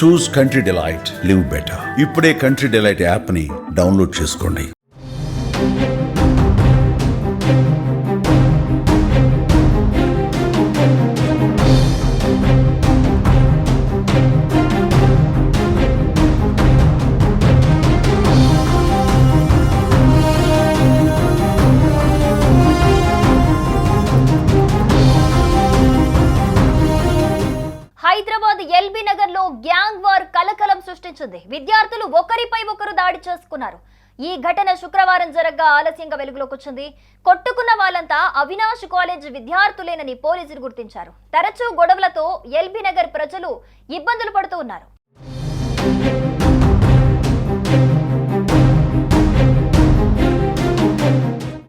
చూస్ country delight, live better. ఇప్పుడే country delight app ని download చేసుకోండి. హైదరాబాద్ ఎల్బీ నగర్ లో గ్యాంగ్ వార్ కలకలం సృష్టించింది. విద్యార్థులు ఒకరిపై ఒకరు దాడి చేసుకున్నారు. ఈ ఘటన శుక్రవారం జరగ్గా ఆలస్యంగా వెలుగులోకి వచ్చింది. కొట్టుకున్న వాళ్ళంతా అవినాష్ కాలేజ్ విద్యార్థులేనని పోలీసులు గుర్తించారు. తరచూ గొడవలతో ఎల్బీ నగర్ ప్రజలు ఇబ్బందులు పడుతూ ఉన్నారు.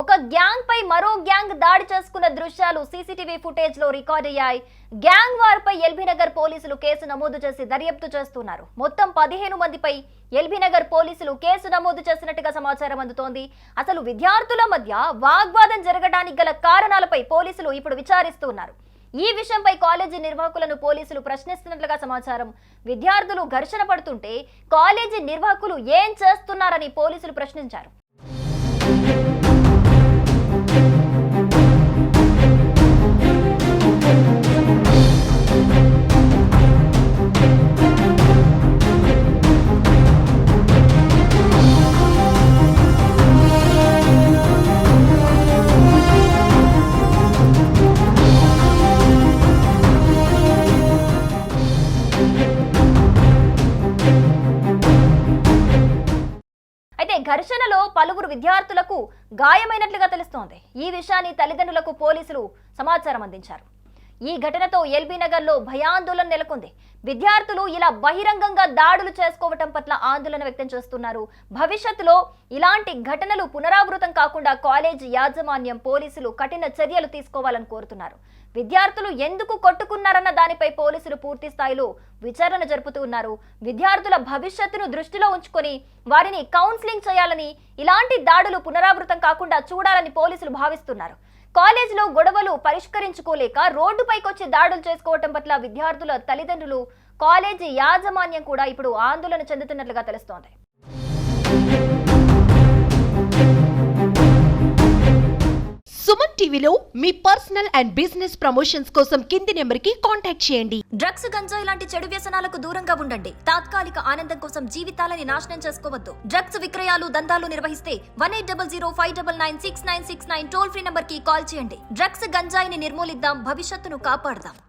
ఒక గ్యాంగ్ పై మరో గ్యాంగ్ దాడి చేసుకున్న దృశ్యాలు సీసీటీవీ ఫుటేజ్ లో రికార్డ్ అయ్యాయి. గ్యాంగ్ వార్ పై ఎల్బీ నగర్ పోలీసులు కేసు నమోదు చేసి దర్యాప్తు చేస్తున్నారు. మొత్తం 15 మందిపై ఎల్బీ నగర్ పోలీసులు కేసు నమోదు చేసినట్టుగా సమాచారం అందుతోంది. అసలు విద్యార్థుల మధ్య వాగ్వాదం జరగడానికి గల కారణాలపై పోలీసులు ఇప్పుడు విచారిస్తున్నారు. ఈ విషయంపై కాలేజీ నిర్వాహకులను పోలీసులు ప్రశ్నిస్తున్నట్లుగా సమాచారం. విద్యార్థులు ఘర్షణ పడుతుంటే కాలేజీ నిర్వాహకులు ఏం చేస్తున్నారని పోలీసులు ప్రశ్నించారు. అయితే ఘర్షణలో పలువురు విద్యార్థులకు గాయమైనట్లుగా తెలుస్తోంది. ఈ విషయాన్ని తల్లిదండ్రులకు పోలీసులు సమాచారం అందించారు. ఈ ఘటనతో ఎల్బీ నగర్ లో భయాందోళన నెలకొంది. విద్యార్థులు ఇలా బహిరంగంగా దాడులు చేసుకోవటం పట్ల ఆందోళన వ్యక్తం చేస్తున్నారు. భవిష్యత్తులో ఇలాంటి ఘటనలు పునరావృతం కాకుండా కాలేజీ యాజమాన్యం, పోలీసులు కఠిన చర్యలు తీసుకోవాలని కోరుతున్నారు. విద్యార్థులు ఎందుకు కొట్టుకున్నారన్న దానిపై పోలీసులు పూర్తి స్థాయిలో విచారణ జరుపుతూ ఉన్నారు. విద్యార్థుల భవిష్యత్తును దృష్టిలో ఉంచుకొని వారిని కౌన్సిలింగ్ చేయాలని, ఇలాంటి దాడులు పునరావృతం కాకుండా చూడాలని పోలీసులు భావిస్తున్నారు. కాలేజీలో గొడవలు పరిష్కరించుకోలేక రోడ్డుపైకొచ్చి దాడులు చేసుకోవటం పట్ల విద్యార్థుల తల్లిదండ్రులు, కాలేజీ యాజమాన్యం కూడా ఇప్పుడు ఆందోళన చెందుతున్నట్లుగా తెలుస్తోంది. సుమన్ టీవీలో మీ పర్సనల్ అండ్ బిజినెస్ ప్రమోషన్స్ కోసం కింది నెంబర్కి కాంటాక్ట్ చేయండి. డ్రగ్స్, గంజాయి లాంటి చెడు వ్యసనాలకు దూరంగా ఉండండి. తాత్కాలిక ఆనందం కోసం జీవితాలని నాశనం చేసుకోవద్దు. డ్రగ్స్ విక్రయాలు, దందాలు నిర్వహిస్తే 1800599696 టోల్ ఫ్రీ నంబర్ కి కాల్ చేయండి. డ్రగ్స్, గంజాయిని నిర్మూలిద్దాం, భవిష్యత్తును కాపాడదాం.